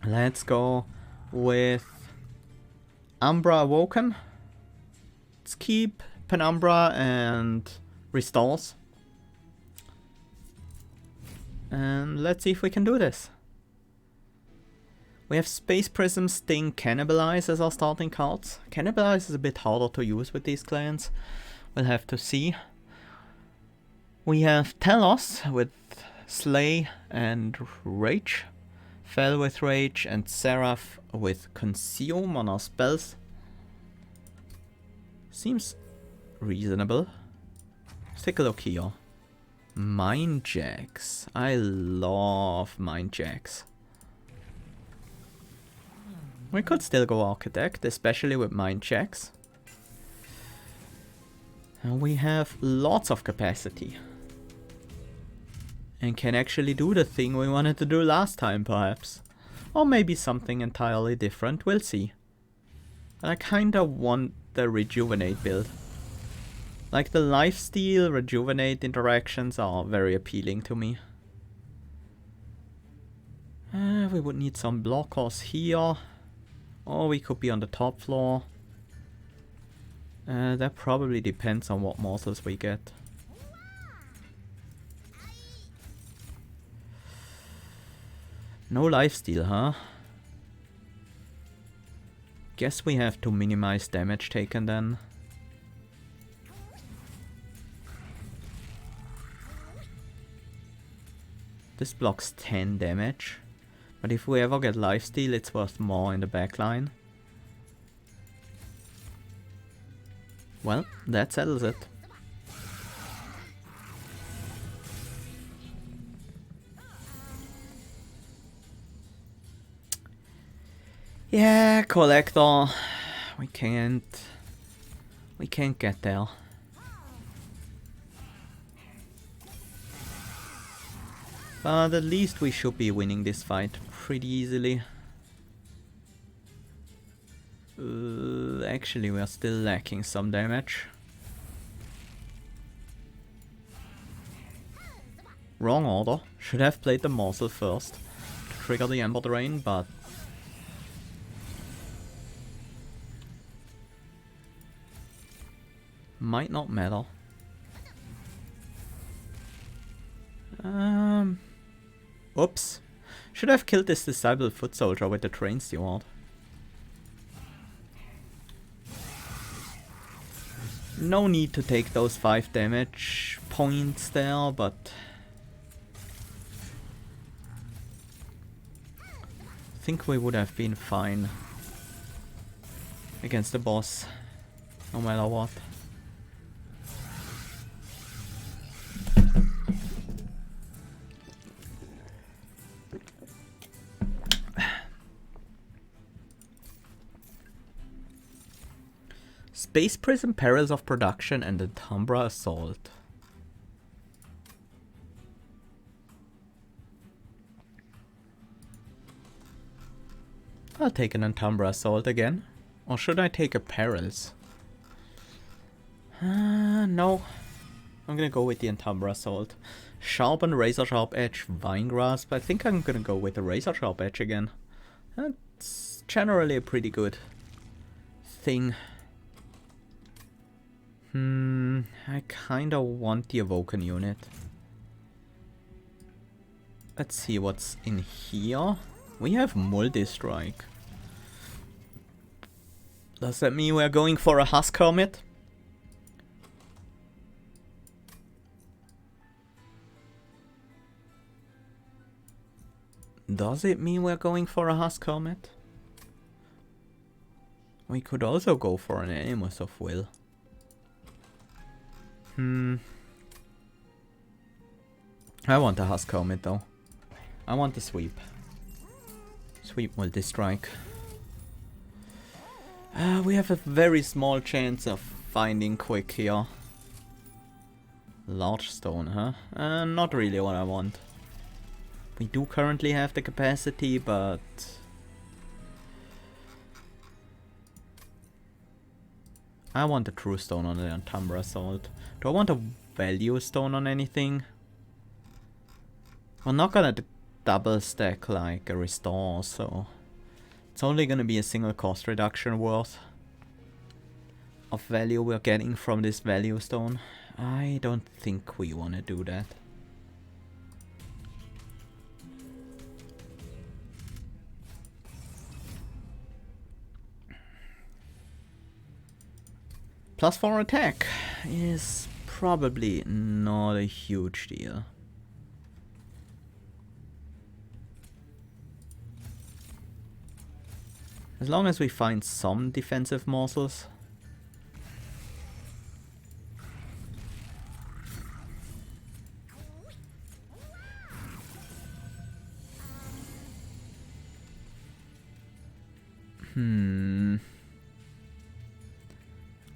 Let's go with Umbra Awoken. Let's keep Penumbra and Restores. And let's see if we can do this. We have Space Prism, Sting, Cannibalize as our starting cards. Cannibalize is a bit harder to use with these clans. We'll have to see. We have Telos with Slay and Rage. Fell with Rage and Seraph with Consume on our spells. Seems reasonable. Let's take a look here. Mind Jacks. I love Mind Jacks. We could still go Architect, especially with Mind Jacks. And we have lots of capacity. And can actually do the thing we wanted to do last time, perhaps. Or maybe something entirely different, we'll see. And I kinda want the Rejuvenate build. Like the Lifesteal, Rejuvenate interactions are very appealing to me. We would need some blockers here. Or we could be on the top floor. That probably depends on what morsels we get. No lifesteal, huh? Guess we have to minimize damage taken then. This blocks 10 damage. But if we ever get lifesteal, it's worth more in the backline. Well, that settles it. Yeah, Collector. We can't get there. But at least we should be winning this fight pretty easily. Actually, we are still lacking some damage. Wrong order. Should have played the morsel first to trigger the Ember Drain, but might not matter. Oops. Should have killed this Disciple Foot Soldier with the Train Steward. No need to take those 5 damage points there, but I think we would have been fine against the boss, no matter what. Space Prism, Perils of Production, and the Umbra Assault. I'll take an Umbra Assault again. Or should I take a Perils? No. I'm gonna go with the Umbra Assault. Sharpen, Razor Sharp Edge, Vine Grasp. I think I'm gonna go with the Razor Sharp Edge again. That's generally a pretty good thing. I kinda want the Awoken unit. Let's see what's in here. We have Multi-Strike. Does that mean we're going for a Husk Hermit? Does it mean we're going for a Husk Hermit? We could also go for an Animus of Will. I want a Husk Hermit though. I want the sweep. Sweep multi-strike. We have a very small chance of finding quick here. Large stone, huh? Not really what I want. We do currently have the capacity, but I want a true stone on the Umbra Assault. Do I want a value stone on anything? We're not gonna double stack like a restore, so it's only gonna be a single cost reduction worth of value we're getting from this value stone. I don't think we want to do that. +4 attack is probably not a huge deal. As long as we find some defensive morsels.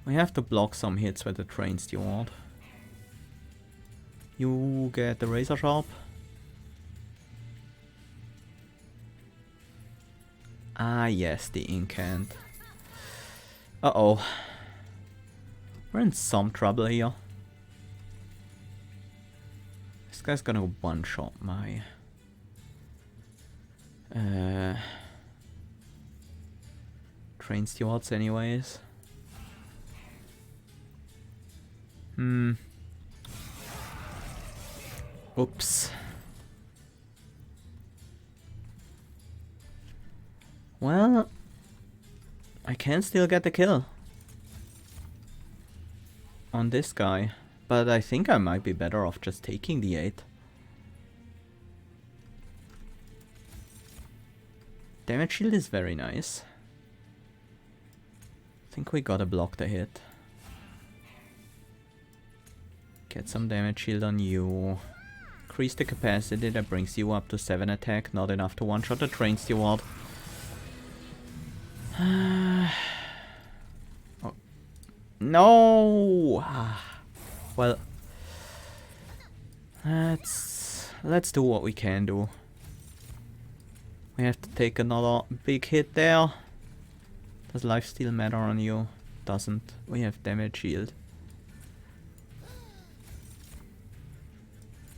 We have to block some hits with the Train Steward. You get the Razor Sharp. Ah yes, the Incant. Uh-oh. We're in some trouble here. This guy's gonna one-shot my... Train Stewards anyways. Oops. Well, I can still get the kill on this guy, but I think I might be better off just taking the 8. Damage shield is very nice. I think we gotta block the hit. Get some damage shield on you. Increase the capacity, that brings you up to 7 attack. Not enough to one-shot the Train Steward. Oh. No! Well, let's do what we can do. We have to take another big hit there. Does lifesteal matter on you? Doesn't. We have damage shield.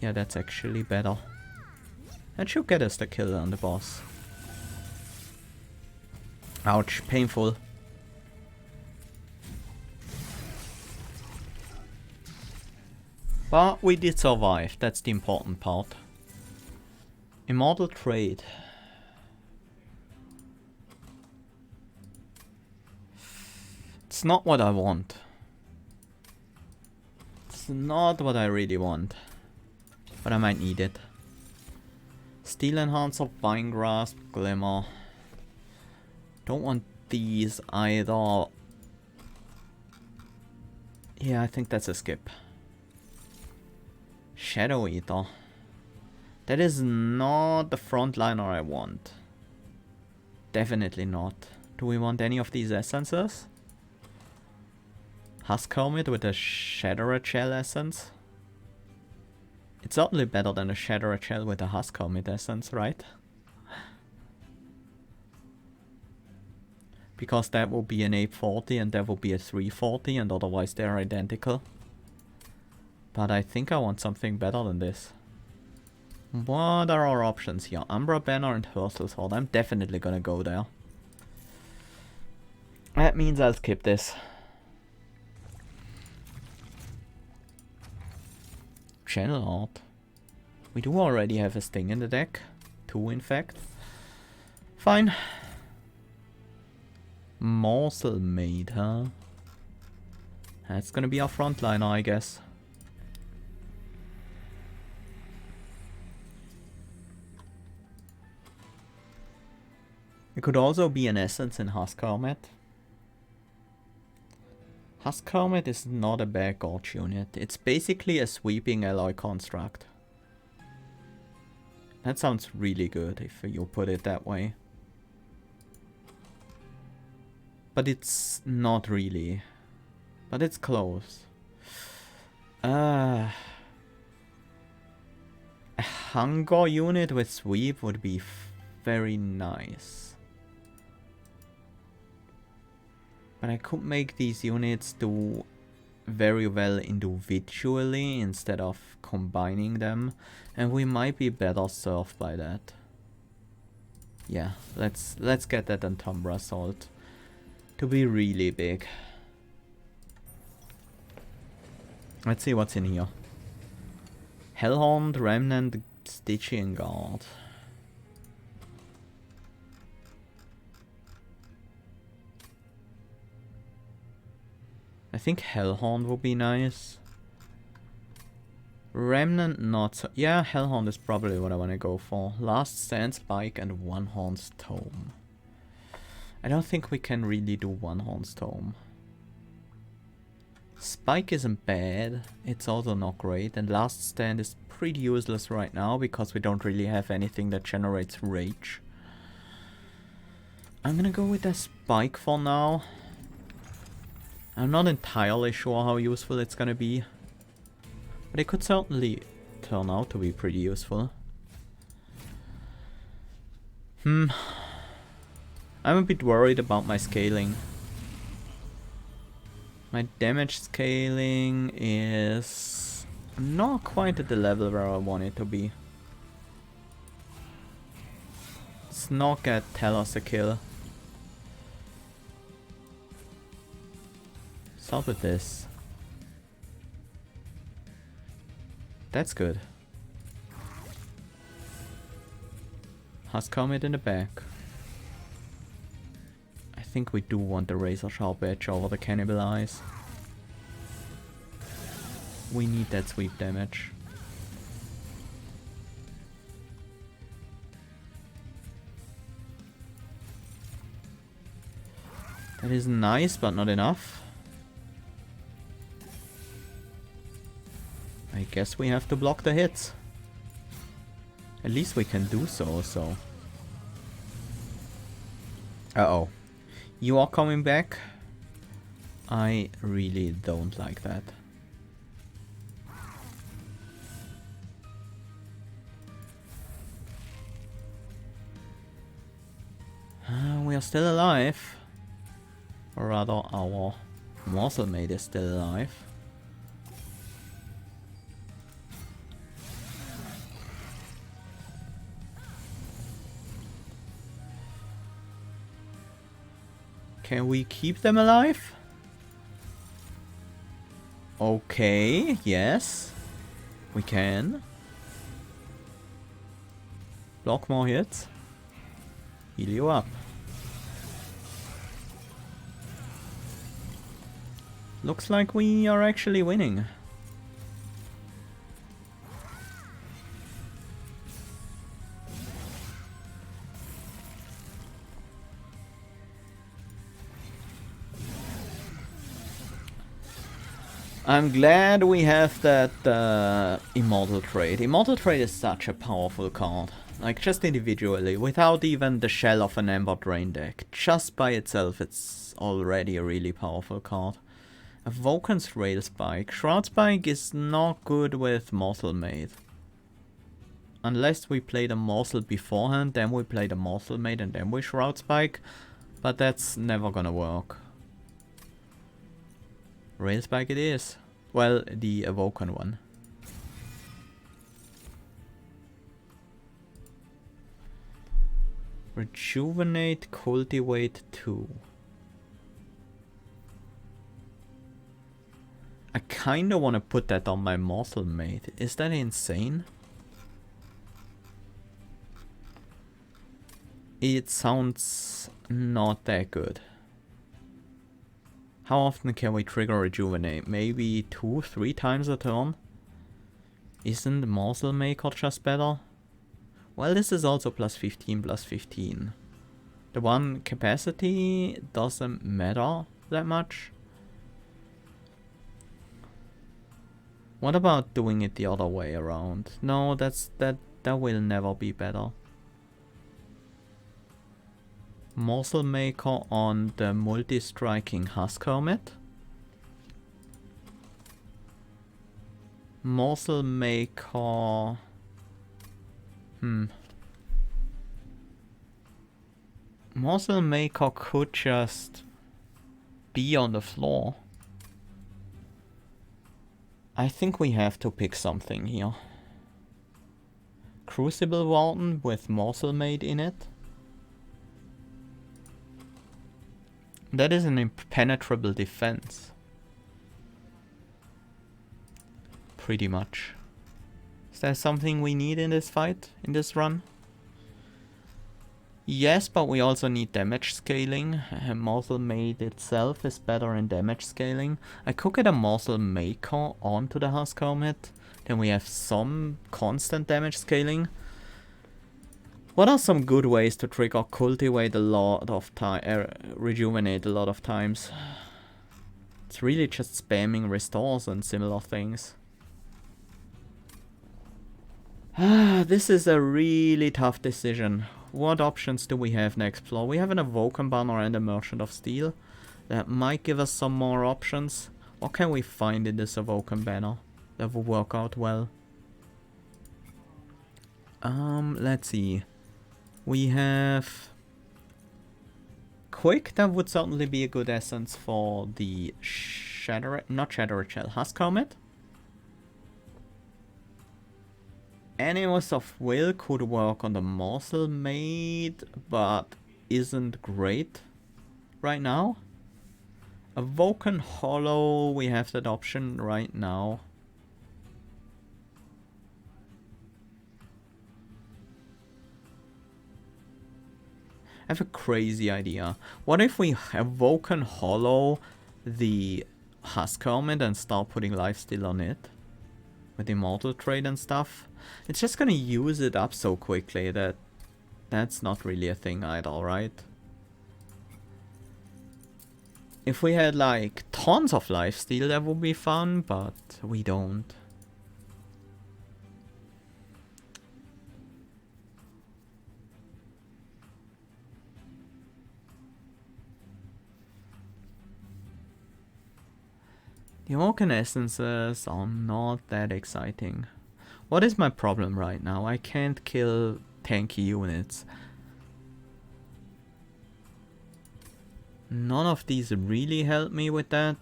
Yeah, that's actually better. That should get us the kill on the boss. Ouch, painful. But we did survive, that's the important part. Immortal Trade. It's not what I want. It's not what I really want. But I might need it. Steel Enhancer, Vine Grasp, Glimmer. Don't want these either. Yeah, I think that's a skip. Shadow Eater. That is not the frontliner I want. Definitely not. Do we want any of these essences? Husk Helmet with a Shattered Shell essence? It's certainly better than a Shattered Shell with a Husk Helmet essence, right? Because that will be an 840 and that will be a 340 and otherwise they're identical. But I think I want something better than this. What are our options here? Umbra Banner and Hurtle's Sword. I'm definitely gonna go there. That means I'll skip this. Channel Art. We do already have a Sting in the deck. 2 in fact. Fine. Morsel Maid, huh? That's gonna be our frontliner, I guess. It could also be an essence in Husk Helmet. Husk Helmet is not a bad Gorge unit. It's basically a sweeping alloy construct. That sounds really good if you put it that way. But it's not really. But it's close. A hunger unit with sweep would be very nice. But I could make these units do very well individually instead of combining them, and we might be better served by that. Yeah, let's get that Umbra Salt to be really big. Let's see what's in here. Hellhound, Remnant, Stygian Guard. I think Hellhound would be nice. Remnant not so... Yeah, Hellhound is probably what I want to go for. Last Stand Spike and One Horn's Tome. I don't think we can really do One Horn's Tome. Spike isn't bad, it's also not great, and Last Stand is pretty useless right now because we don't really have anything that generates rage. I'm gonna go with the Spike for now. I'm not entirely sure how useful it's gonna be, but it could certainly turn out to be pretty useful. I'm a bit worried about my scaling. My damage scaling is not quite at the level where I want it to be. Let's not get Talos a kill. Start with this. That's good. Husk Helmet in the back. I think we do want the Razor Sharp Edge over the Cannibalize. We need that sweep damage. That is nice, but not enough. I guess we have to block the hits. At least we can do so, so... Uh-oh. You are coming back? I really don't like that. We are still alive. Or rather, our Morsel Mate is still alive. Can we keep them alive? Okay, yes. We can. Block more hits. Heal you up. Looks like we are actually winning. I'm glad we have that Immortal Trait. Immortal Trait is such a powerful card. Like, just individually, without even the shell of an Ember Drain deck. Just by itself, it's already a really powerful card. Awoken's Rail Spike. Shroud Spike is not good with Morsel Mate. Unless we play the Morsel beforehand, then we play the Morsel Mate and then we Shroud Spike. But that's never gonna work. Rail Spike it is. Well, the Awoken one. Rejuvenate, Cultivate 2. I kinda wanna put that on my Morsel Mate. Is that insane? It sounds not that good. How often can we trigger Rejuvenate? Maybe 2-3 times a turn? Isn't Morsel Maker just better? Well, this is also plus 15. The one capacity doesn't matter that much. What about doing it the other way around? No, that will never be better. Morsel Maker on the multi-striking Husk Hermit. Morsel Maker... Morsel Maker could just be on the floor. I think we have to pick something here. Crucible Warden with Morsel Maid in it. That is an impenetrable defense. Pretty much. Is there something we need in this fight, in this run? Yes, but we also need damage scaling. Morsel Maid itself is better in damage scaling. I could get a Morsel Maker onto the Husk Helmet. Then we have some constant damage scaling. What are some good ways to trigger Cultivate a lot of time, Rejuvenate a lot of times? It's really just spamming restores and similar things. This is a really tough decision. What options do we have next floor? We have an Awoken banner and a Merchant of Steel. That might give us some more options. What can we find in this Awoken banner that will work out well? Let's see. We have Quick. That would certainly be a good essence for the not Shattered Shell, Husk Helmet. Animals of Will could work on the Morsel Maid, but isn't great right now. Awoken Hollow, we have that option right now. I have a crazy idea. What if we Awoken Hollow the Husk Helmet and start putting lifesteal on it? With Immortal Trade and stuff. It's just gonna use it up so quickly that that's not really a thing either, right? If we had like tons of lifesteal, that would be fun, but we don't. The Awoken essences are not that exciting. What is my problem right now? I can't kill tanky units. None of these really help me with that.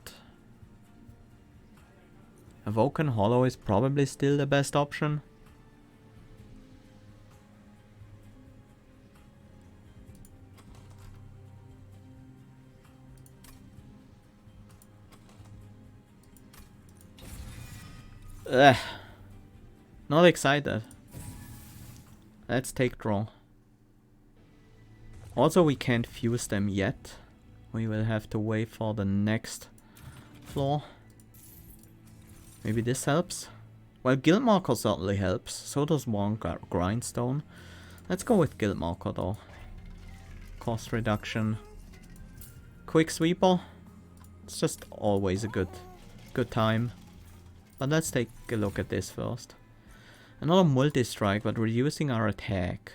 Awoken Hollow is probably still the best option. Ugh. Not excited. Let's take draw. Also, we can't fuse them yet. We will have to wait for the next floor. Maybe this helps? Well, Guild Marker certainly helps. So does one Grindstone. Let's go with Guild Marker though. Cost reduction. Quick Sweeper. It's just always a good time. But let's take a look at this first. Another multi-strike, but reducing our attack.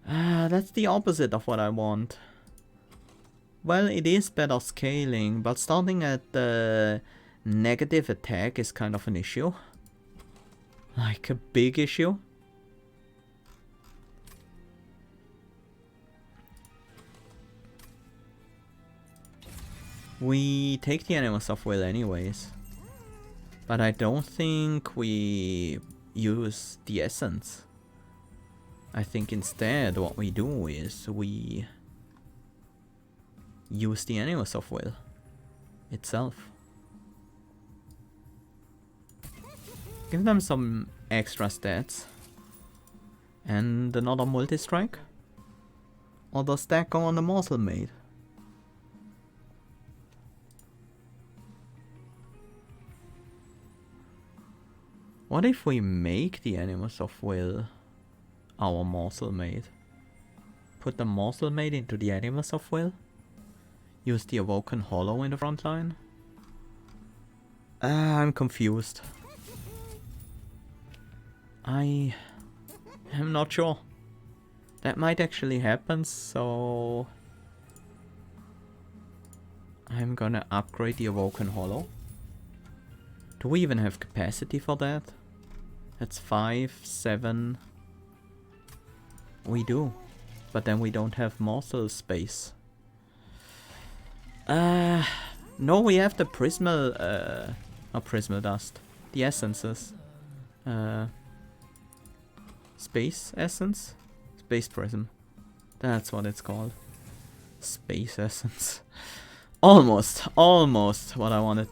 That's the opposite of what I want. Well, it is better scaling, but starting at the negative attack is kind of an issue. Like a big issue. We take the Animals of Will anyways. But I don't think we use the essence. I think instead what we do is we use the Animals of Will itself. Give them some extra stats. And another multi-strike. Or does that go on the Morsel Maid? What if we make the Animals of Will our Morsel Maid? Put the Morsel Maid into the Animals of Will? Use the Awoken Hollow in the front line? I'm confused. I am not sure. That might actually happen, so I'm gonna upgrade the Awoken Hollow. Do we even have capacity for that? That's 5, 7. We do. But then we don't have morsel space. No, we have the prismal, not prismal dust. The essences. Space essence? Space prism. That's what it's called. Space essence. Almost what I wanted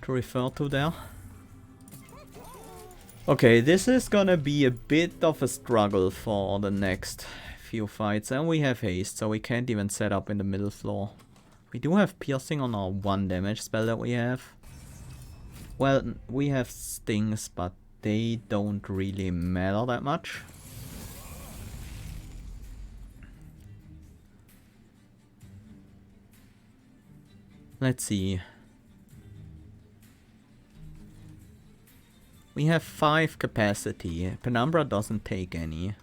to refer to there. Okay, this is gonna be a bit of a struggle for the next few fights, and we have haste, so we can't even set up in the middle floor. We do have piercing on our 1 damage spell that we have. Well, we have stings, but they don't really matter that much. Let's see. We have 5 capacity. Penumbra doesn't take any.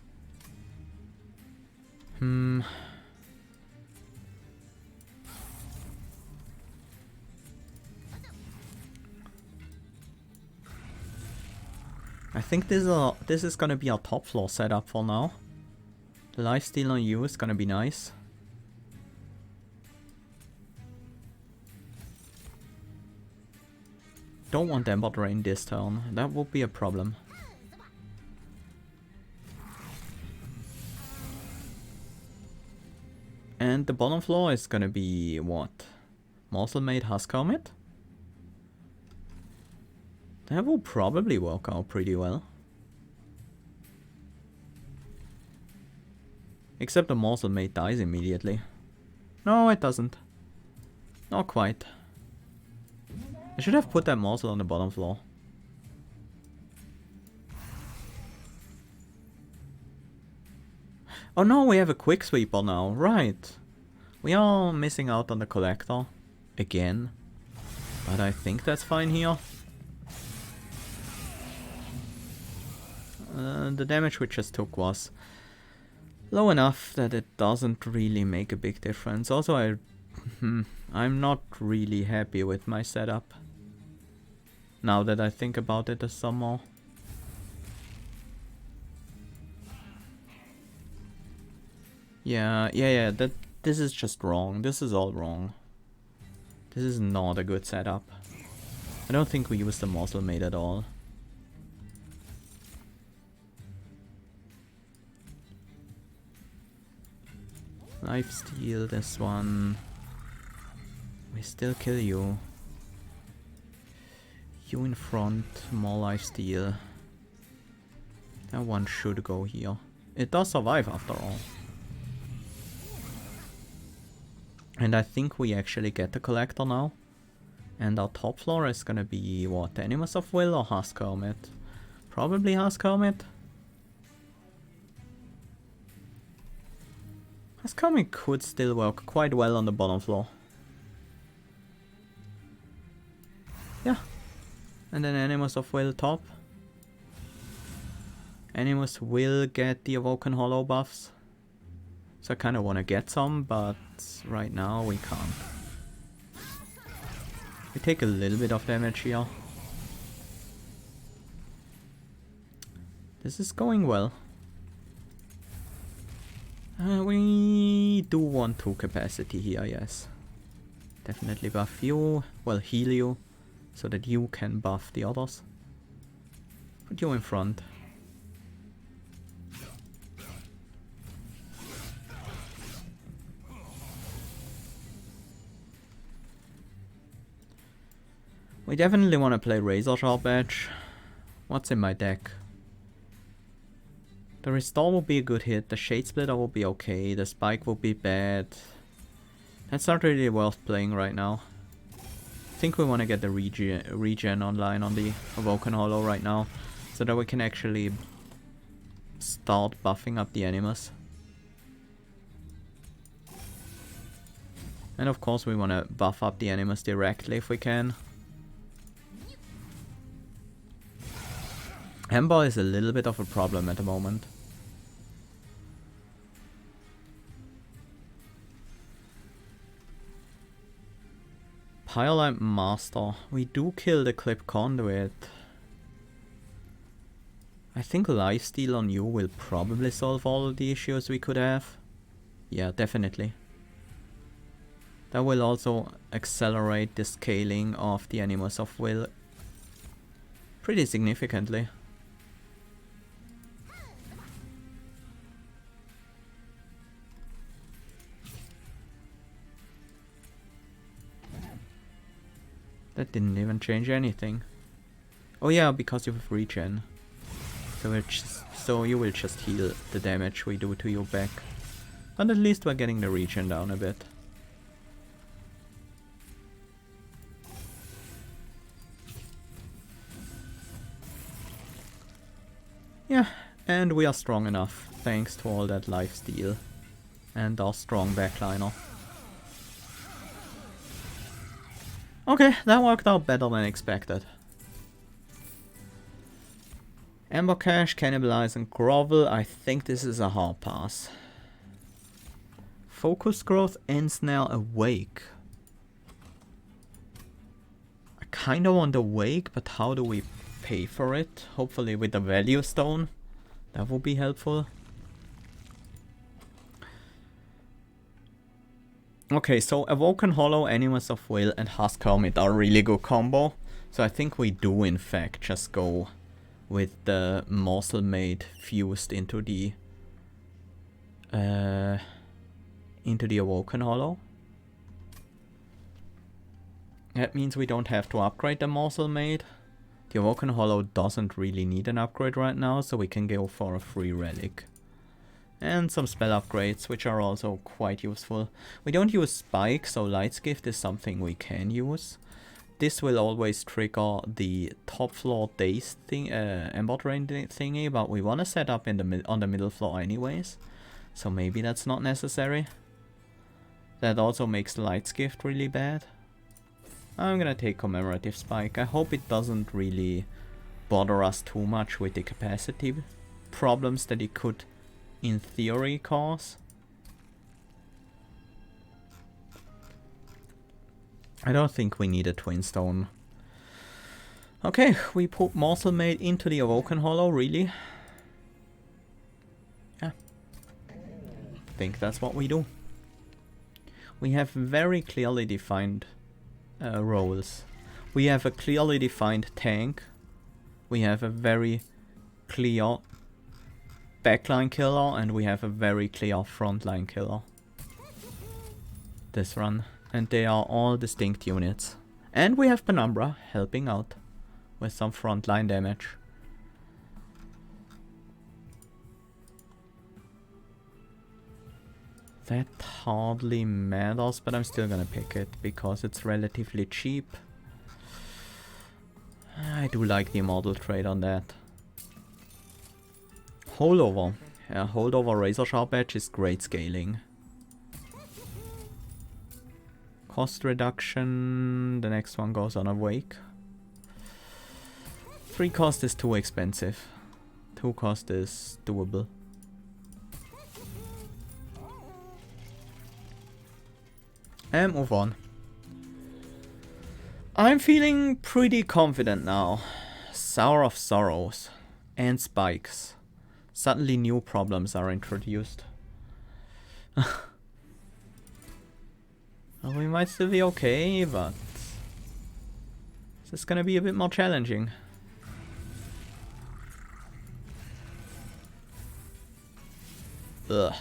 I think this is gonna be our top floor setup for now. The lifesteal on you is gonna be nice. Don't want Ember Drain this turn. That would be a problem. And the bottom floor is gonna be what? Morsel Maid Husk Helmet? That will probably work out pretty well. Except the Morsel Maid dies immediately. No, it doesn't. Not quite. I should have put that morsel on the bottom floor. Oh no, we have a quick sweeper now, right. We are missing out on the collector. Again. But I think that's fine here. The damage we just took was low enough that it doesn't really make a big difference. Also, I'm not really happy with my setup. Now that I think about it some more. Yeah, this is just wrong. This is all wrong. This is not a good setup. I don't think we use the Morsel Maid at all. Lifesteal this one. We still kill you. You in front, more lifesteal. That one should go here. It does survive after all. And I think we actually get the collector now. And our top floor is gonna be what? Animus of Will or Husk Helmet? Probably Husk Helmet. Husk Helmet could still work quite well on the bottom floor. Yeah. And then Animus of Will top. Animus will get the Awoken Hollow buffs. So I kind of want to get some, but right now we can't. We take a little bit of damage here. This is going well. We do want 2 capacity here, yes. Definitely buff you, well heal you, so that you can buff the others. Put you in front. We definitely want to play Razor Sharp Edge. What's in my deck? The Restore will be a good hit, the Shade Splitter will be okay, the Spike will be bad. That's not really worth playing right now. I think we want to get the regen online on the Awoken Hollow right now, so that we can actually start buffing up the Animus. And of course we want to buff up the Animus directly if we can. Ember is a little bit of a problem at the moment. Pyrolyte Master. We do kill the Clip Conduit. I think Lifesteal on you will probably solve all of the issues we could have. Yeah, definitely. That will also accelerate the scaling of the Animus of Will pretty significantly. That didn't even change anything. Oh yeah, because you have regen. So you will just heal the damage we do to you back. But at least we're getting the regen down a bit. Yeah, and we are strong enough, thanks to all that lifesteal and our strong backliner. Okay, that worked out better than expected. Amber Cash, Cannibalize and Grovel. I think this is a hard pass. Focus Growth ends now. Awake. I kinda want Awake, but how do we pay for it? Hopefully with the Value Stone. That would be helpful. Okay, so Awoken Hollow, Animus of Will and Husk Hermit are a really good combo. So I think we do in fact just go with the Morsel Maid fused into the Awoken Hollow. That means we don't have to upgrade the Morsel Maid. The Awoken Hollow doesn't really need an upgrade right now, so we can go for a free relic. And some spell upgrades, which are also quite useful. We don't use Spike, so Light's Gift is something we can use. This will always trigger the top floor Daze thing, Ember Drain thingy, but we want to set up in the on the middle floor anyways. So maybe that's not necessary. That also makes Light's Gift really bad. I'm gonna take Commemorative Spike. I hope it doesn't really bother us too much with the capacity problems that it could in theory cause. I don't think we need a Twin Stone. Okay, we put Morsel Maid into the Awoken Hollow, really? Yeah. I think that's what we do. We have very clearly defined roles. We have a clearly defined tank. We have a very clear backline killer, and we have a very clear frontline killer this run, and they are all distinct units. And we have Umbra helping out with some frontline damage. That hardly matters, but I'm still gonna pick it because it's relatively cheap. I do like the immortal trade on that. Holdover. Yeah, Holdover Razor Sharp Edge is great scaling. Cost reduction. The next one goes on Awake. 3 cost is too expensive. 2 cost is doable. And move on. I'm feeling pretty confident now. Sour of Sorrows and Spikes. Suddenly new problems are introduced. Well, we might still be okay, but this is gonna be a bit more challenging. Ugh.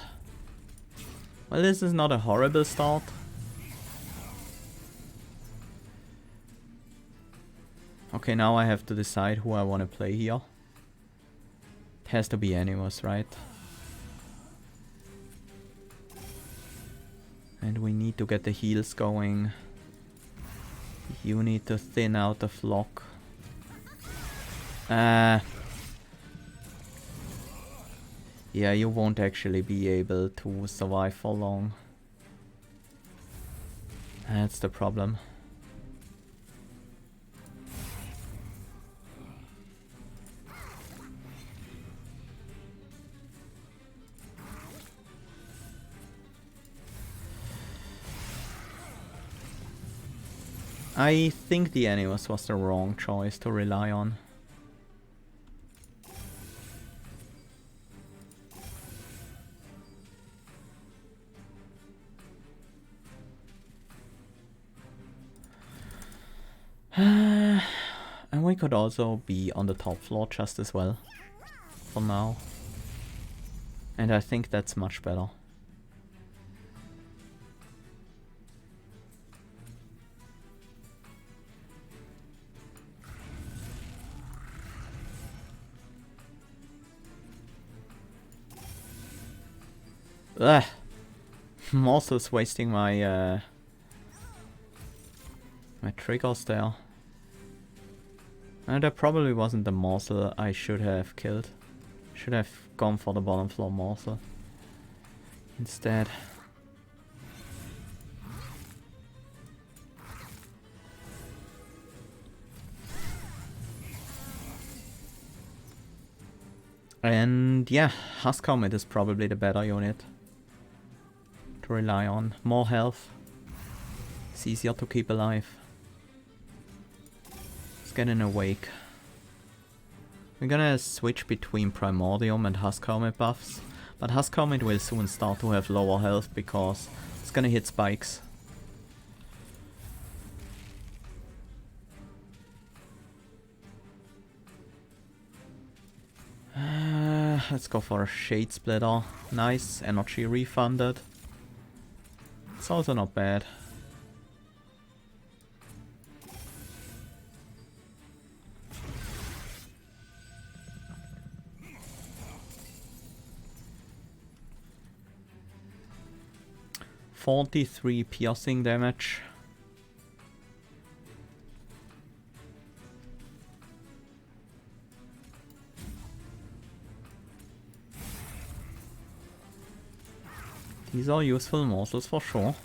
Well, this is not a horrible start. Okay, now I have to decide who I want to play here. It has to be Animus, right? And we need to get the heals going. You need to thin out the flock. Yeah, you won't actually be able to survive for long. That's the problem. I think the Animus was the wrong choice to rely on. And we could also be on the top floor just as well. For now. And I think that's much better. Ugh. Morsel's wasting my my triggers there. And that probably wasn't the morsel I should have killed. Should have gone for the bottom floor morsel instead. And yeah, Husk Helmet is probably the better unit to rely on. More health. It's easier to keep alive. Let's get an Awake. We're gonna switch between Primordium and Husk Helmet buffs. But Husk Helmet will soon start to have lower health because it's gonna hit spikes. Let's go for a Shade Splitter. Nice, energy refunded. It's also not bad. .43 piercing damage. These are useful morsels for sure.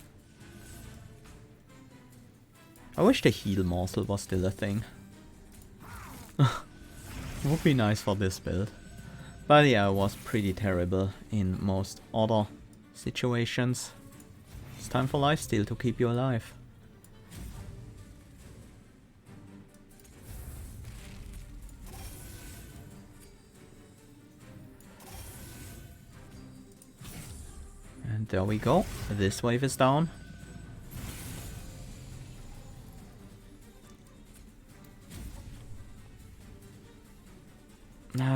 I wish the heal morsel was still a thing. Would be nice for this build. But yeah, it was pretty terrible in most other situations. It's time for lifesteal to keep you alive. And there we go. This wave is down.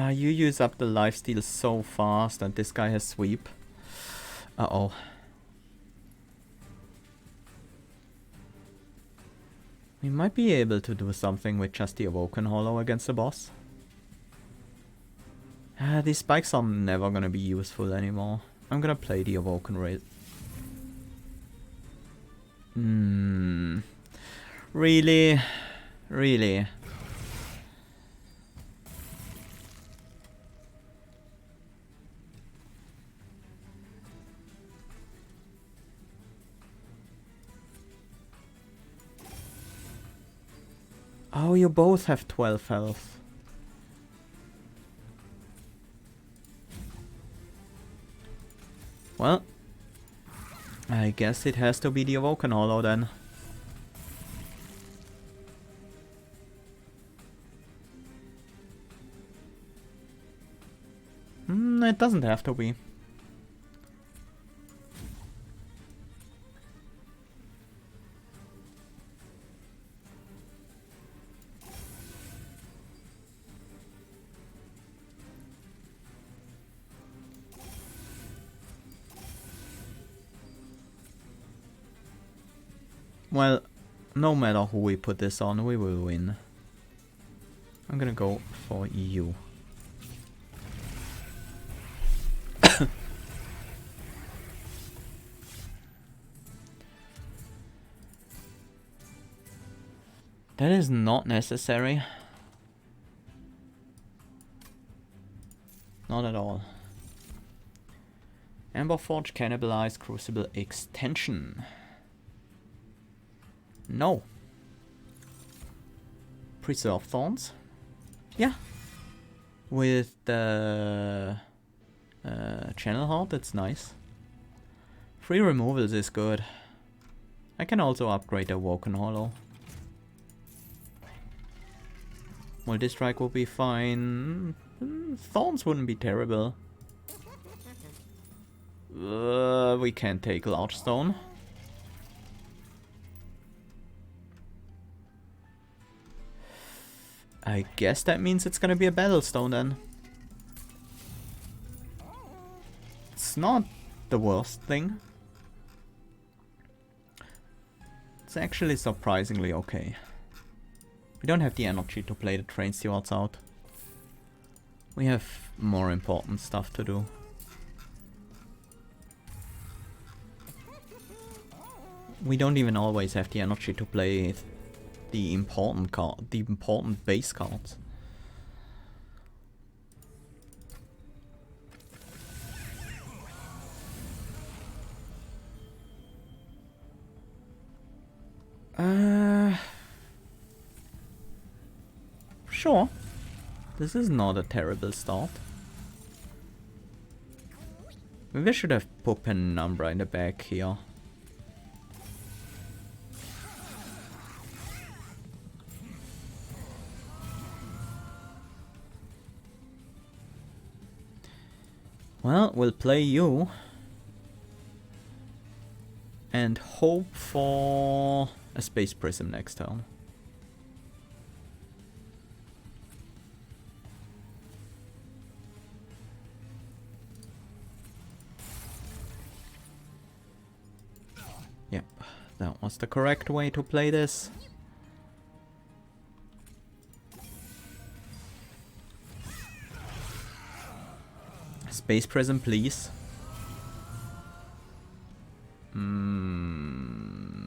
You use up the lifesteal so fast and this guy has sweep. Uh-oh. We might be able to do something with just the Awoken Hollow against the boss. These spikes are never gonna be useful anymore. I'm gonna play the Awoken raid. Really? Really? Oh, you both have 12 health. Well, I guess it has to be the Awoken Hollow then. It doesn't have to be. Well, no matter who we put this on, we will win. I'm gonna go for you. That is not necessary. Not at all. Emberforge cannibalize Crucible extension. No. Preserve Thorns. Yeah. With the Channel Heart, that's nice. Free removals is good. I can also upgrade the Awoken Hollow. Multi-strike will be fine. Thorns wouldn't be terrible. We can't take Large Stone. I guess that means it's gonna be a Battlestone then. It's not the worst thing. It's actually surprisingly okay. We don't have the energy to play the train stewards out. We have more important stuff to do. We don't even always have the energy to play the important base cards. Sure. This is not a terrible start. Maybe I should have put an Umbra in the back here. Well, we'll play you. And hope for a Space Prism next turn. Yep, that was the correct way to play this. Space Prism, please.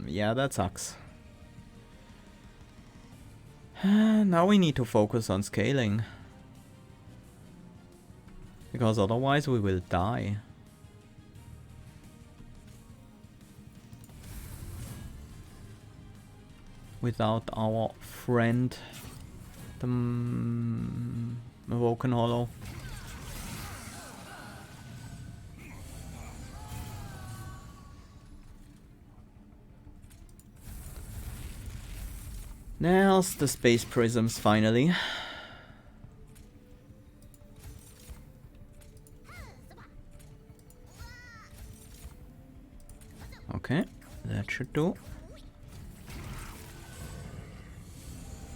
Yeah, that sucks. Now we need to focus on scaling. Because otherwise we will die. Without our friend, the Awoken Hollow. There's the Space Prisms finally. Okay, that should do.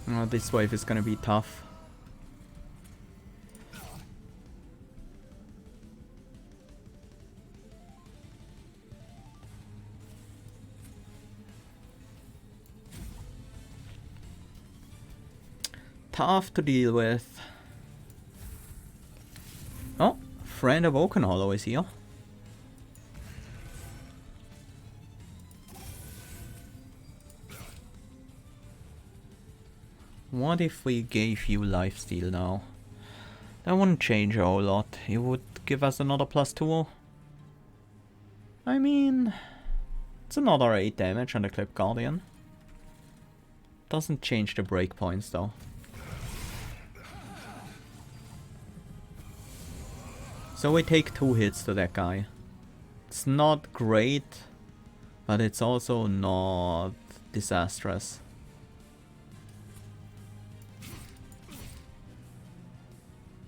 Oh, this wave is gonna be tough. Tough to deal with. Oh, friend of Awoken Hollow is here. What if we gave you lifesteal now? That wouldn't change a whole lot. It would give us another +2. I mean, it's another 8 damage on the Clip Guardian. Doesn't change the breakpoints though. So we take 2 hits to that guy. It's not great, but it's also not disastrous.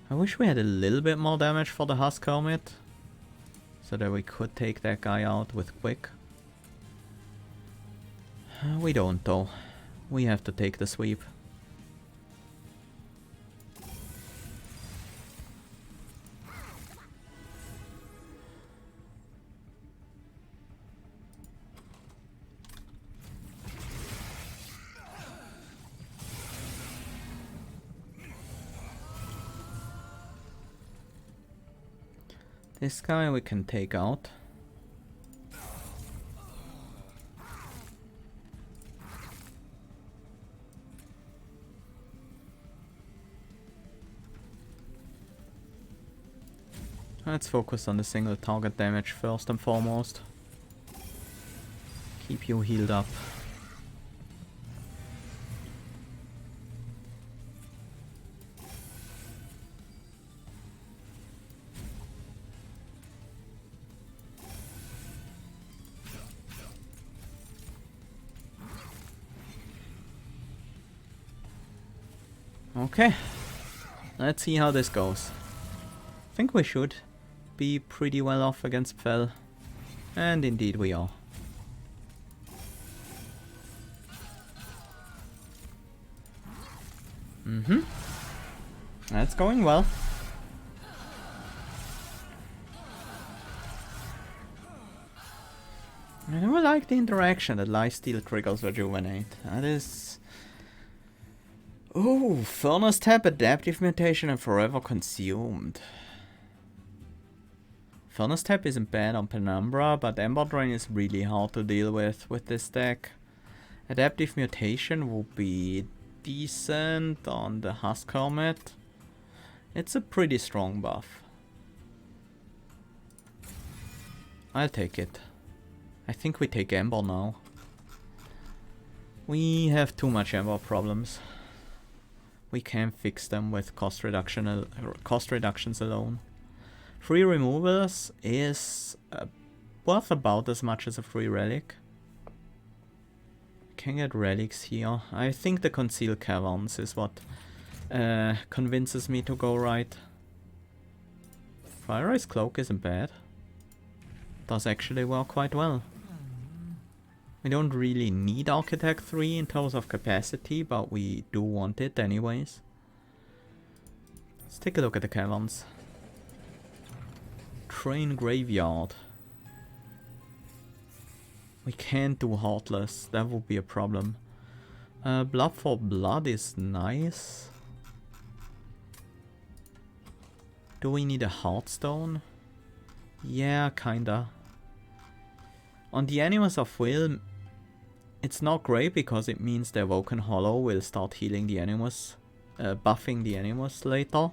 I wish we had a little bit more damage for the Husk Hermit, so that we could take that guy out with quick. We don't though. We have to take the sweep. This guy we can take out. Let's focus on the single target damage first and foremost. Keep you healed up. Okay, let's see how this goes. I think we should be pretty well off against Fel, and indeed we are. Mm-hmm. That's going well. I do like the interaction that Lifesteal triggers Rejuvenate. That is... Ooh, Furnace Tap, Adaptive Mutation, and Forever Consumed. Furnace Tap isn't bad on Penumbra, but Ember Drain is really hard to deal with this deck. Adaptive Mutation will be decent on the Husk Helmet. It's a pretty strong buff. I'll take it. I think we take Ember now. We have too much Ember problems. We can't fix them with cost reductions alone. Free removals is worth about as much as a free relic. Can get relics here. I think the Concealed Caverns is what convinces me to go right. Fire Ice Cloak isn't bad. Does actually work quite well. We don't really need Architect 3 in terms of capacity, but we do want it anyways. Let's take a look at the caverns. Train Graveyard. We can't do Heartless, that would be a problem. Blood for Blood is nice. Do we need a Heartstone? Yeah, kinda. On the Animus of Will, it's not great because it means the Awoken Hollow will start healing the Animus, buffing the Animus later.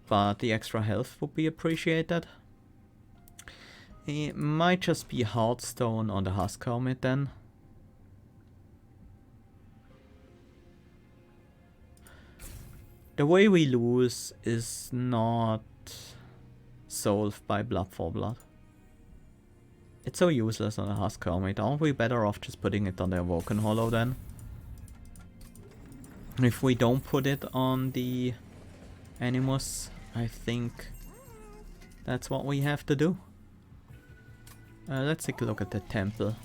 But the extra health would be appreciated. It might just be Heartstone on the Husk Helmet then. The way we lose is not solved by Blood for Blood. It's so useless on the Husk Helmet. Aren't we better off just putting it on the Awoken Hollow then? If we don't put it on the Animus, I think that's what we have to do. Let's take a look at the temple.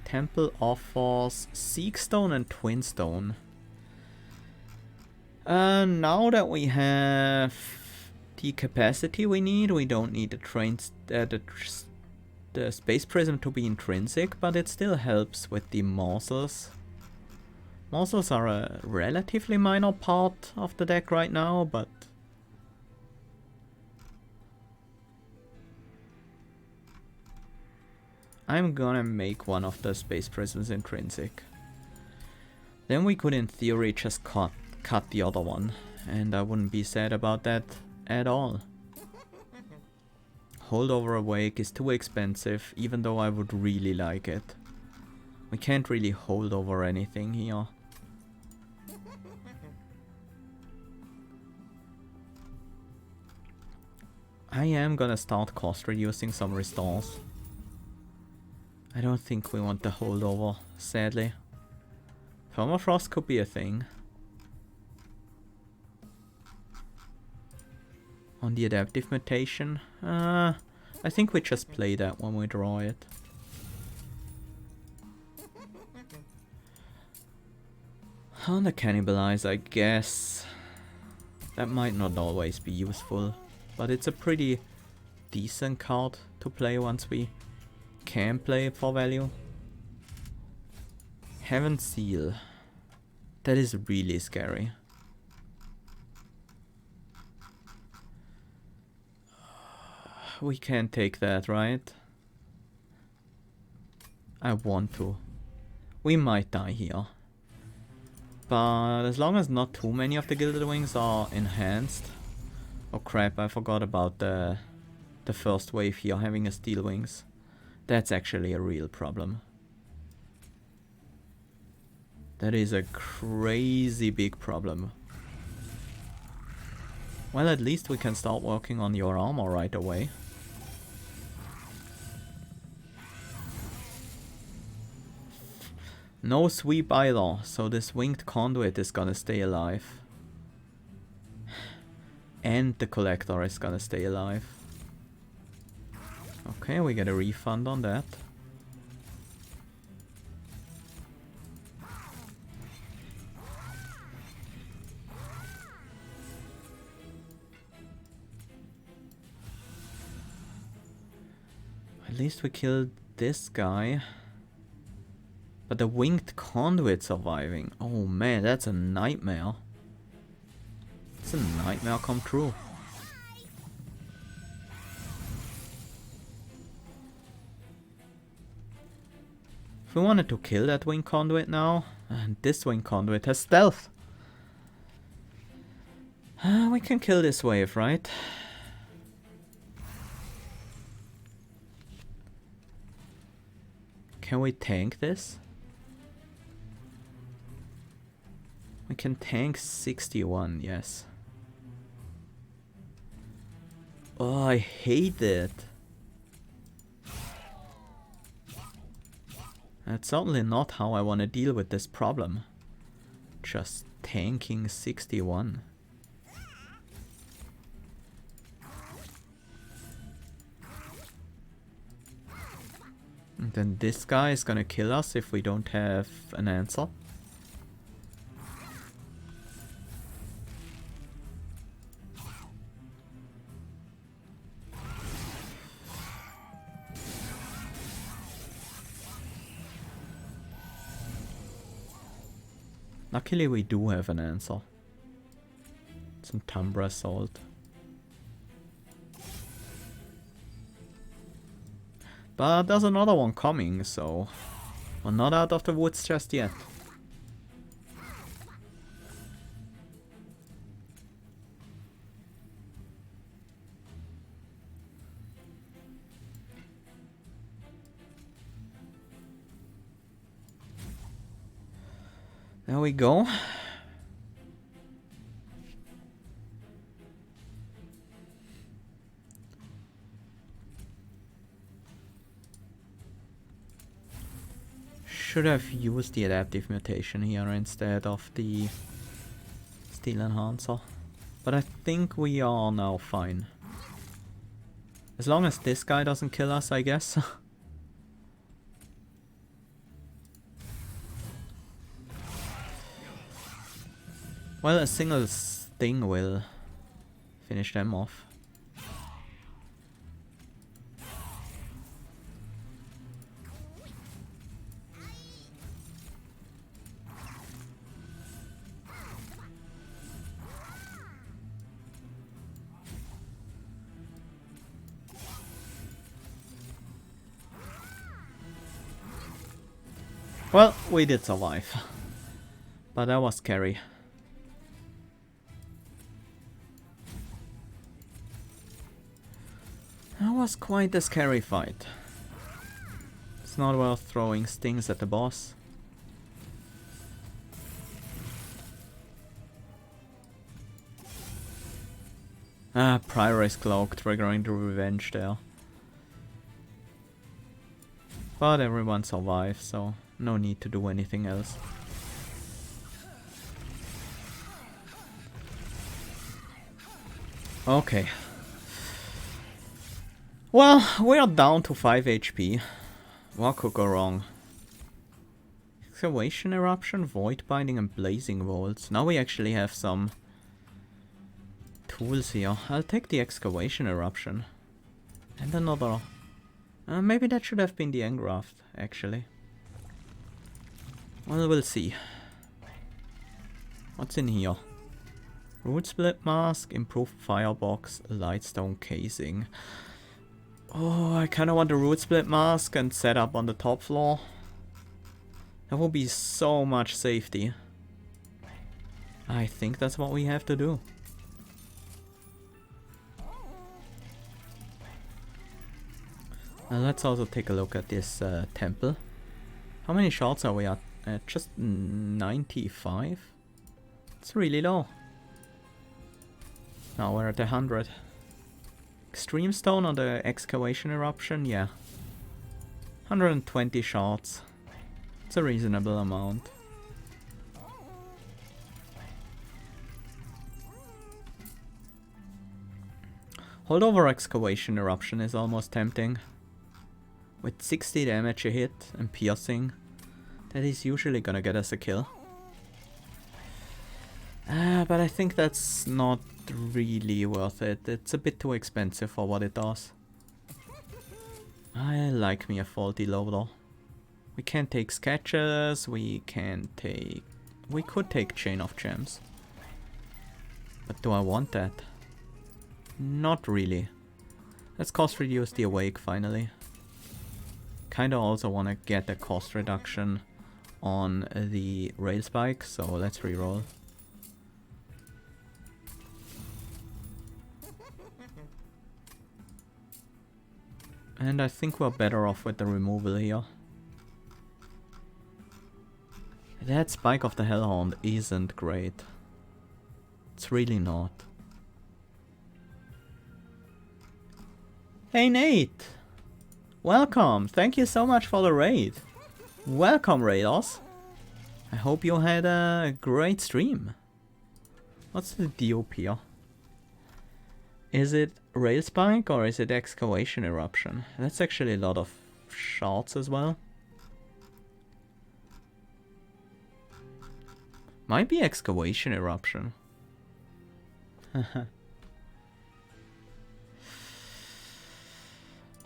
Temple offers Seekstone and Twinstone. Now that we have the capacity we need, we don't need the Space Prism to be intrinsic, but it still helps with the morsels. Morsels are a relatively minor part of the deck right now, but I'm gonna make one of the Space Prisms intrinsic. Then we could in theory just cut the other one, and I wouldn't be sad about that at all. Holdover Awake is too expensive, even though I would really like it. We can't really hold over anything here. I am gonna start cost reducing some restores. I don't think we want the holdover, sadly. Permafrost could be a thing. On the Adaptive Mutation, I think we just play that when we draw it. On the Cannibalize, I guess. That might not always be useful, but it's a pretty decent card to play once we can play it for value. Heaven Seal. That is really scary. We can't take that, right? I want to. We might die here. But as long as not too many of the Gilded Wings are enhanced. Oh crap, I forgot about the first wave here having a Steel Wings. That's actually a real problem. That is a crazy big problem. Well, at least we can start working on your armor right away. No sweep either, so this Winged Conduit is gonna stay alive. And the Collector is gonna stay alive. Okay, we get a refund on that. At least we killed this guy. But the winged conduit surviving. Oh man, that's a nightmare. It's a nightmare come true. If we wanted to kill that winged conduit now, and this winged conduit has stealth. We can kill this wave, right? Can we tank this? We can tank 61, yes. Oh, I hate it. That's certainly not how I want to deal with this problem. Just tanking 61. And then this guy is gonna kill us if we don't have an answer. Luckily we do have an answer. Some Umbra salt. But there's another one coming, so we're not out of the woods just yet. There we go. Should have used the adaptive mutation here instead of the steel enhancer. But I think we are now fine. As long as this guy doesn't kill us, I guess. Well, a single sting will finish them off. Well, we did survive. But that was scary. That was quite a scary fight. It's not worth throwing stings at the boss. Ah, Prioress Cloak triggering the revenge there. But everyone survived, so no need to do anything else. Okay. Well, we are down to 5 HP. What could go wrong? Excavation Eruption, Void Binding and Blazing Bolts. Now we actually have some tools here. I'll take the Excavation Eruption. And another. Maybe that should have been the Engraft, actually. Well, we'll see. What's in here? Root Split Mask, Improved Firebox, Lightstone Casing. Oh, I kinda want the Root Split Mask and set up on the top floor. That will be so much safety. I think that's what we have to do. Let's also take a look at this temple. How many shards are we at? Just 95? It's really low. Now we're at 100. Extreme Stone on the Excavation Eruption, yeah. 120 shards. It's a reasonable amount. Holdover Excavation Eruption is almost tempting. With 60 damage a hit and piercing, that is usually gonna get us a kill. But I think that's not really worth it. It's a bit too expensive for what it does. I like me a faulty loader. We can't take sketches, we can't take... We could take Chain of Gems. But do I want that? Not really. Let's cost reduce the Awake finally. Kinda also wanna get a cost reduction on the Rail Spike, so let's reroll. And I think we're better off with the removal here. That Spike of the Hellhound isn't great. It's really not. Hey Nate! Welcome! Thank you so much for the raid. Welcome raiders! I hope you had a great stream. What's the DOP here? Is it Rail Spike or is it Excavation Eruption? That's actually a lot of shards as well. Might be Excavation Eruption.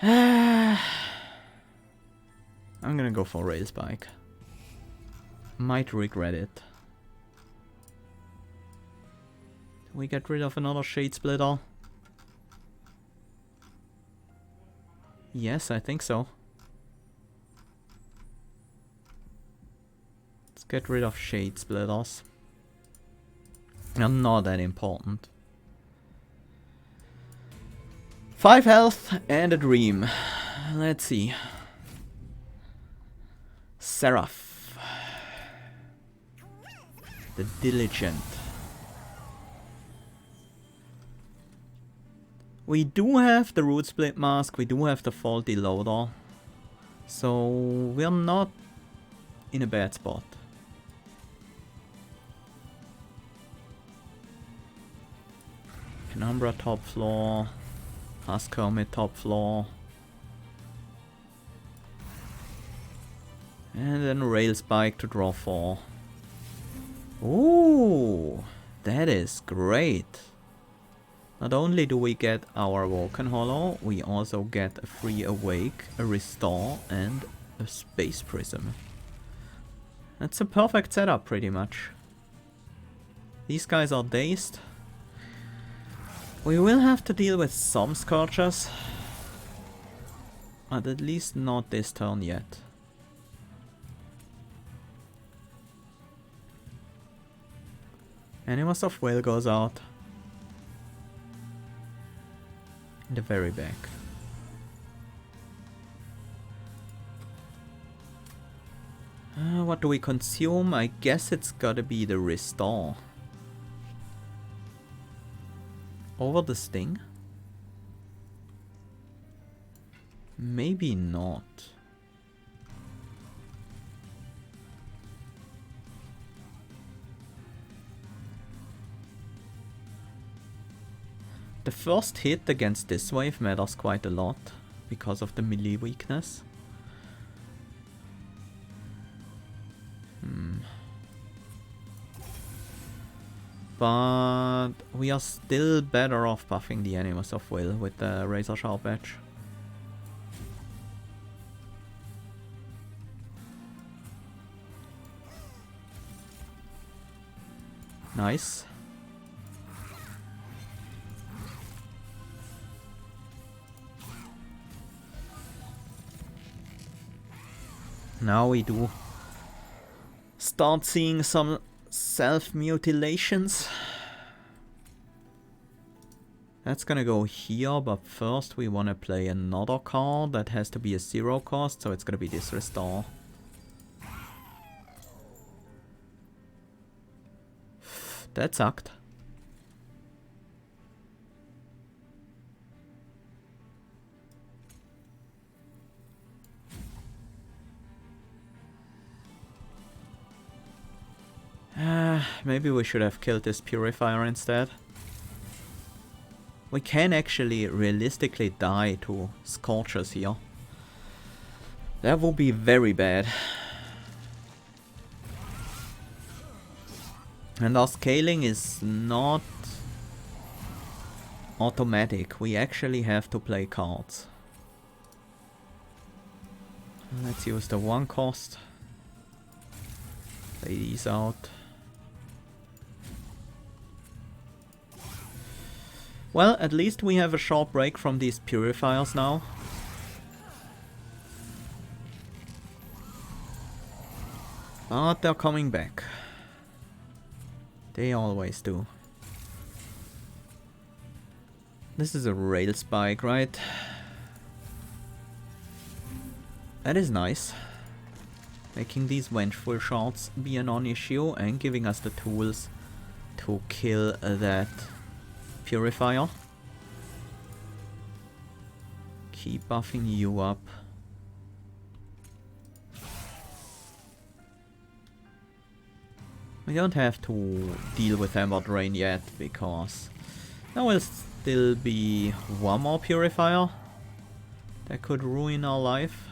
I'm gonna go for Rail Spike. Might regret it. We get rid of another Shade Splitter. Yes, I think so. Let's get rid of Shade Splitters. They're not that important. 5 health and a dream. Let's see. Seraph. The Diligent. We do have the Root Split Mask, we do have the Faulty Loader. So we're not in a bad spot. Umbra top floor. Husk Hermit top floor. And then Rail Spike to draw 4. Ooh, that is great. Not only do we get our Awoken Hollow, we also get a free Awake, a Restore, and a Space Prism. That's a perfect setup, pretty much. These guys are dazed. We will have to deal with some Scourgers, but at least not this turn yet. Animals of Will goes out. In the very back. What do we consume? I guess it's gotta be the Restore. Over the Sting? Maybe not. The first hit against this wave matters quite a lot because of the melee weakness. But we are still better off buffing the Animals of Will with the Razor Sharp Edge. Nice. Now we do start seeing some self-mutilations. That's gonna go here, but first we wanna play another card that has to be a 0 cost, so it's gonna be this Restore. That sucked. Maybe we should have killed this Purifier instead. We can actually realistically die to Scorchers here. That would be very bad. And our scaling is not automatic. We actually have to play cards. Let's use the one cost. Play these out. Well, at least we have a short break from these purifiers now. But they're coming back. They always do. This is a rail spike, right? That is nice. Making these vengeful shards be a non-issue and giving us the tools to kill that purifier. Keep buffing you up. We don't have to deal with Ember Drain yet, because there will still be one more purifier that could ruin our life.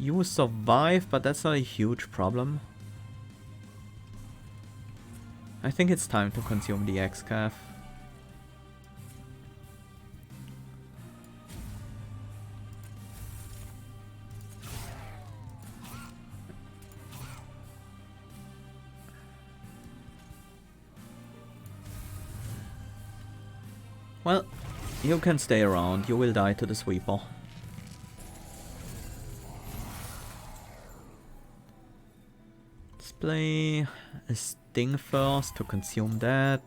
You survive, but that's not a huge problem. I think it's time to consume the X-Calf. Well, you can stay around, you will die to the sweeper. Let's play a Sting first to consume that.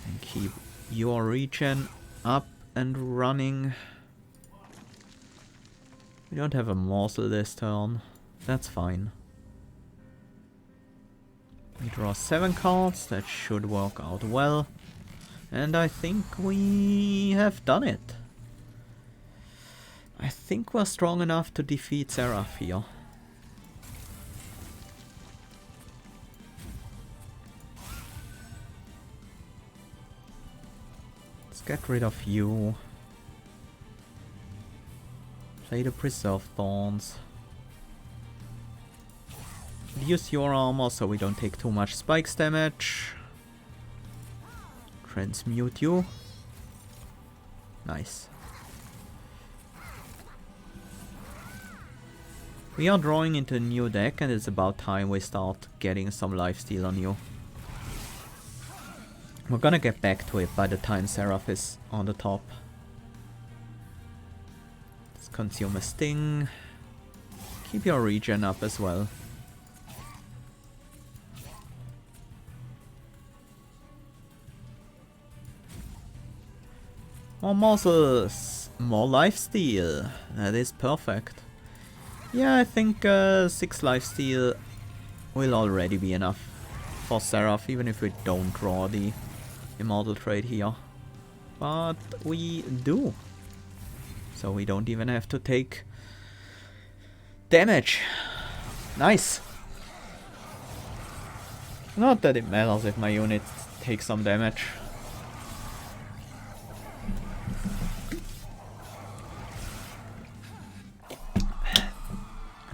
And keep your regen up and running. We don't have a morsel this turn, that's fine. We draw 7 cards, that should work out well. And I think we have done it. I think we're strong enough to defeat Seraph here. Let's get rid of you. Play the Preserve Thorns. Use your armor so we don't take too much spikes damage. Transmute you. Nice. We are drawing into a new deck and it's about time we start getting some lifesteal on you. We're gonna get back to it by the time Seraph is on the top. Let's consume a Sting. Keep your regen up as well. More morsels, more lifesteal. That is perfect. Yeah, I think 6 lifesteal will already be enough for Seraph, even if we don't draw the Immortal Trait here. But we do. So we don't even have to take damage. Nice. Not that it matters if my units take some damage.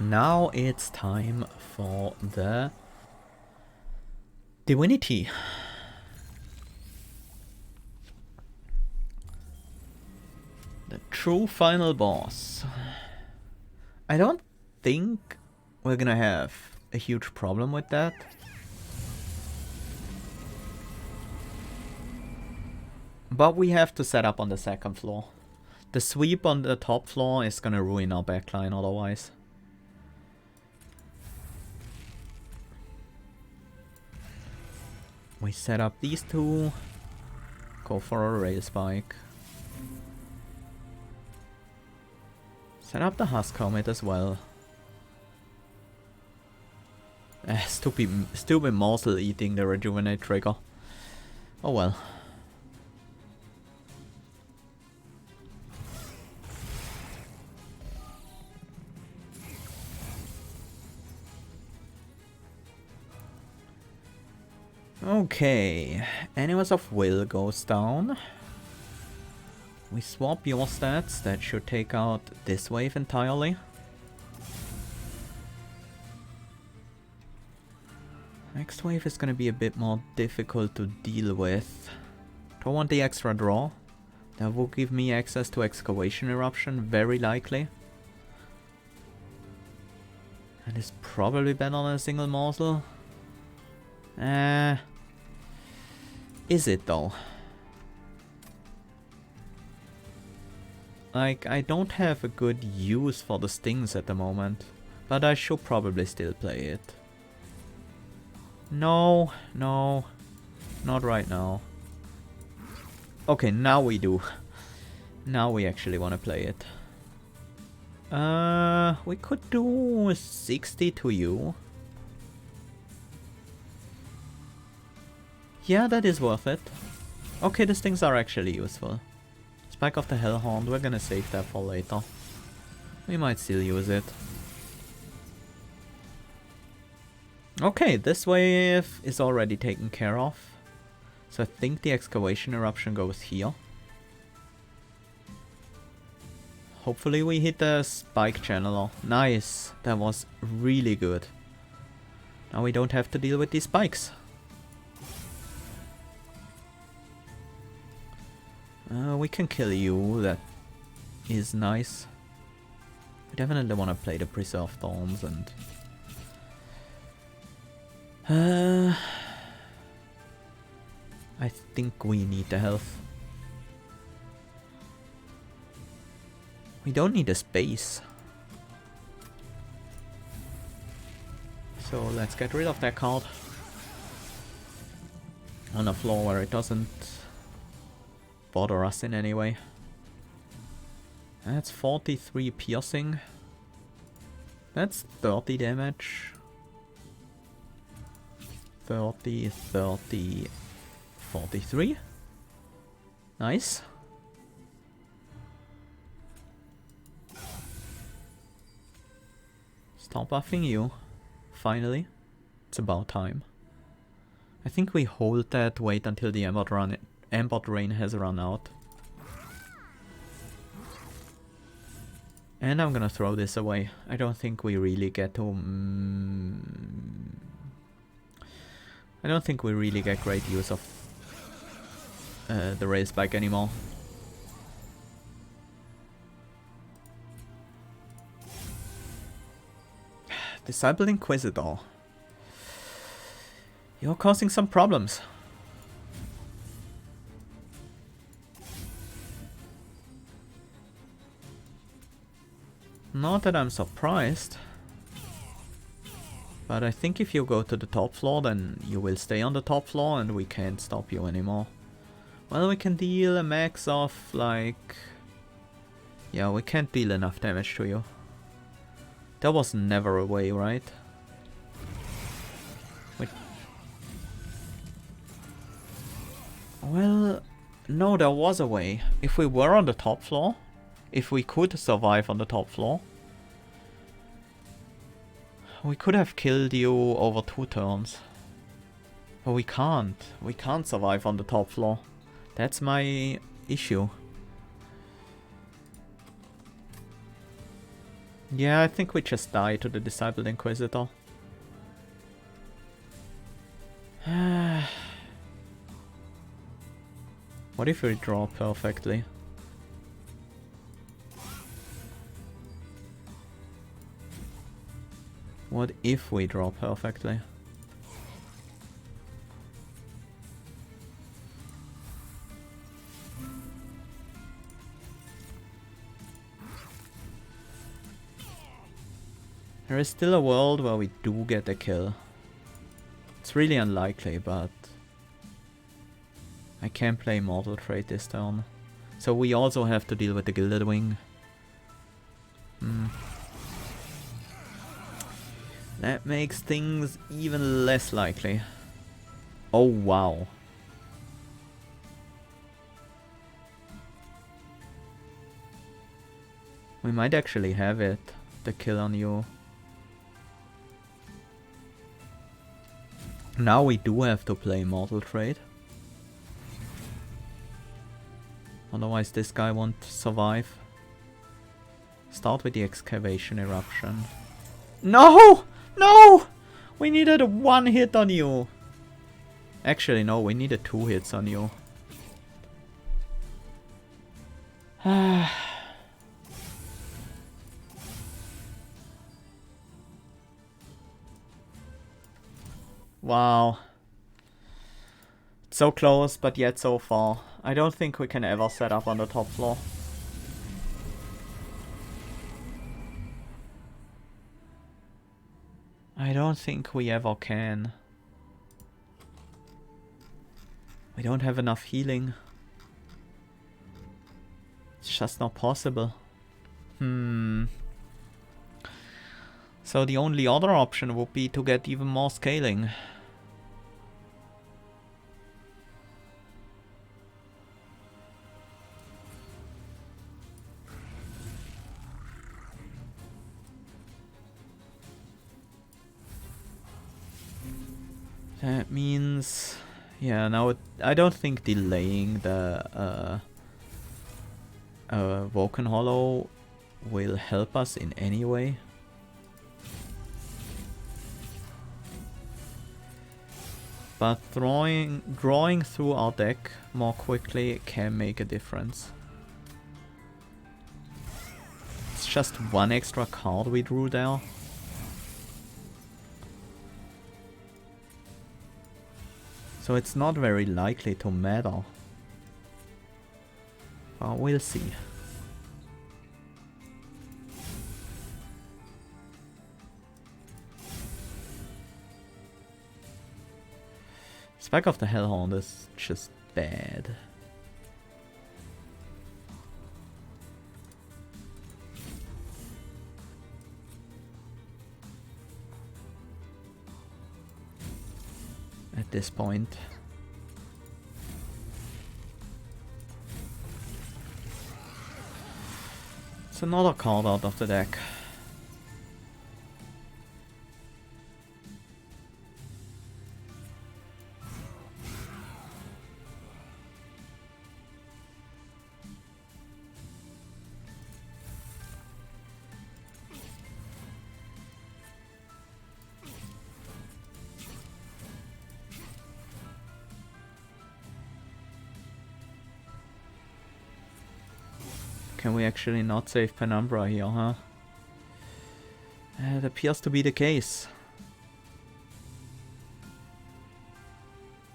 Now it's time for the Divinity. The true final boss. I don't think we're gonna have a huge problem with that. But we have to set up on the second floor. The sweep on the top floor is gonna ruin our backline otherwise. We set up these two. Go for a rail spike. Set up the Husk Helmet as well. Stupid morsel eating the rejuvenate trigger. Oh well. Okay, Animals of Will goes down. We swap your stats, that should take out this wave entirely. Next wave is gonna be a bit more difficult to deal with. Don't want the extra draw, That will give me access to Excavation Eruption, very likely. And it's probably better on a single morsel. Is it though? Like, I don't have a good use for the stings at the moment. But I should probably still play it. No, no. Not right now. Okay, now we do. Now we actually want to play it. We could do 60 to you. Yeah, that is worth it. Okay, these things are actually useful. Spike of the Hellhound, we're gonna save that for later. We might still use it. Okay, this wave is already taken care of. So I think the Excavation Eruption goes here. Hopefully we hit the Spike Channeler. Nice, that was really good. Now we don't have to deal with these spikes. We can kill you, that is nice. We definitely want to play the Preserve Thorns and... I think we need the health. We don't need a space. So let's get rid of that card. On a floor where it doesn't bother us in any way. That's 43 piercing. That's 30 damage. 30, 30, 43. Nice. Stop buffing you. Finally. It's about time. I think we hold that, wait until the Embered Rain has run out. And I'm gonna throw this away. I don't think we really get to... I don't think we really get great use of the race bike anymore. Disciple Inquisitor. You're causing some problems. Not that I'm surprised. But I think if you go to the top floor, then you will stay on the top floor and we can't stop you anymore. Well, we can deal a max of like... Yeah, we can't deal enough damage to you. There was never a way, right? Wait. Well, no, there was a way. If we were on the top floor, if we could survive on the top floor, we could have killed you over 2 turns. But we can't. We can't survive on the top floor. That's my issue. Yeah, I think we just die to the Discipled Inquisitor. What if we draw perfectly? What if we draw perfectly? There is still a world where we do get a kill. It's really unlikely, but I can't play Mortal Trade this turn. So we also have to deal with the Gilded Wing. That makes things even less likely. Oh wow. We might actually have it, the kill on you. Now we do have to play Mortal Trade. Otherwise this guy won't survive. Start with the Excavation Eruption. No! No! We needed 1 hit on you. Actually no, we needed 2 hits on you. Wow. So close, but yet so far. I don't think we can ever set up on the top floor. I don't think we ever can. We don't have enough healing. It's just not possible. So the only other option would be to get even more scaling. That means... yeah, now I don't think delaying the Awoken Hollow will help us in any way. But drawing through our deck more quickly can make a difference. It's just one extra card we drew there. So it's not very likely to matter. But we'll see. Spec of the Hellhound is just bad. At this point. It's another card out of the deck. Can we actually not save Penumbra here, huh? It appears to be the case.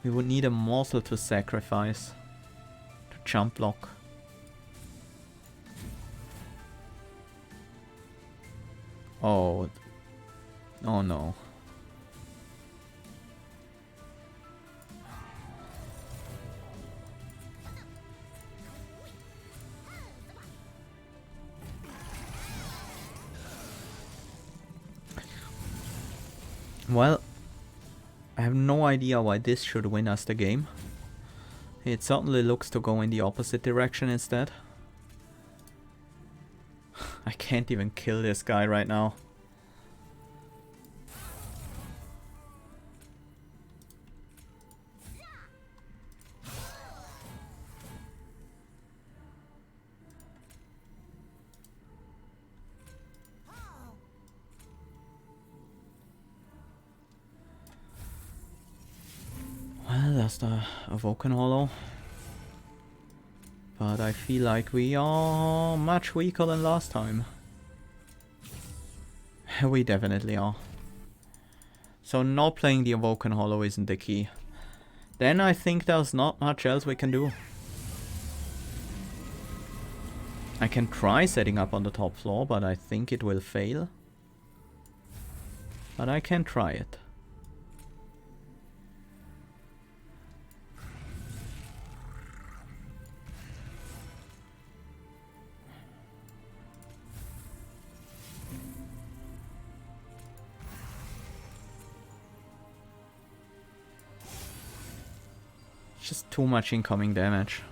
We would need a morsel to sacrifice to jump block. Oh. Oh no. Well, I have no idea why this should win us the game. It certainly looks to go in the opposite direction instead. I can't even kill this guy right now. There's the Awoken Hollow. But I feel like we are much weaker than last time. We definitely are. So not playing the Awoken Hollow isn't the key. Then I think there's not much else we can do. I can try setting up on the top floor, but I think it will fail. But I can try it. Just too much incoming damage.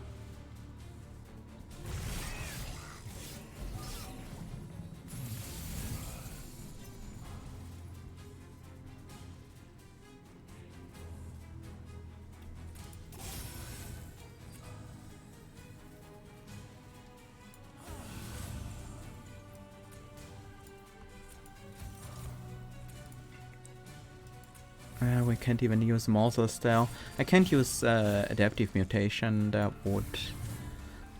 We can't even use Morsel Style. I can't use Adaptive Mutation. That would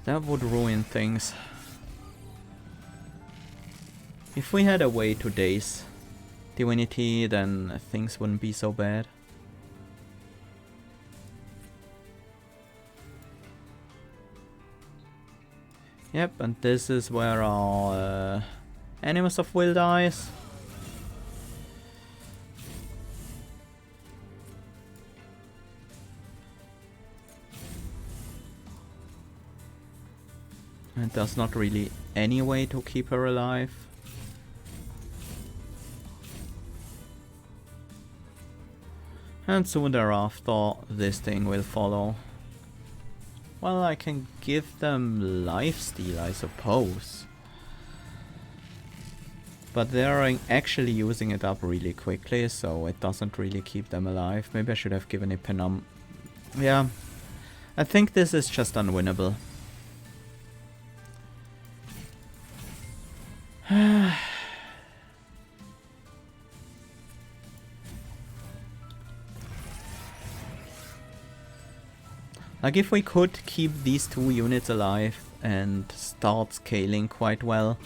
That would ruin things. If we had a way to daze Divinity, then things wouldn't be so bad. Yep, and this is where our Animus of Will dies. And there's not really any way to keep her alive. And soon thereafter, this thing will follow. Well, I can give them lifesteal, I suppose. But they're actually using it up really quickly, so it doesn't really keep them alive. Maybe I should have given it Penum. Yeah, I think this is just unwinnable. Like, if we could keep these two units alive and start scaling quite well,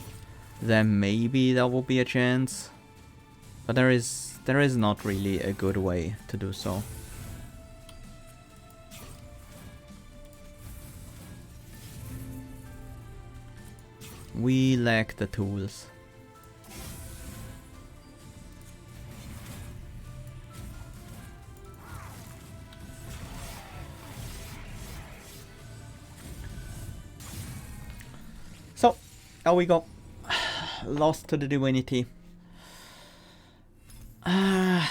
then maybe there will be a chance. But there is not really a good way to do so. We lack the tools. So, there we go. Lost to the Divinity. I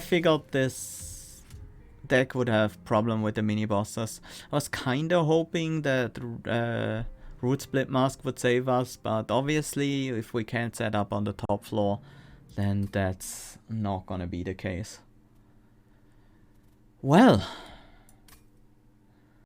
figured this deck would have problem with the mini bosses. I was kinda hoping that Root Split Mask would save us, but obviously if we can't set up on the top floor, then that's not gonna be the case. Well,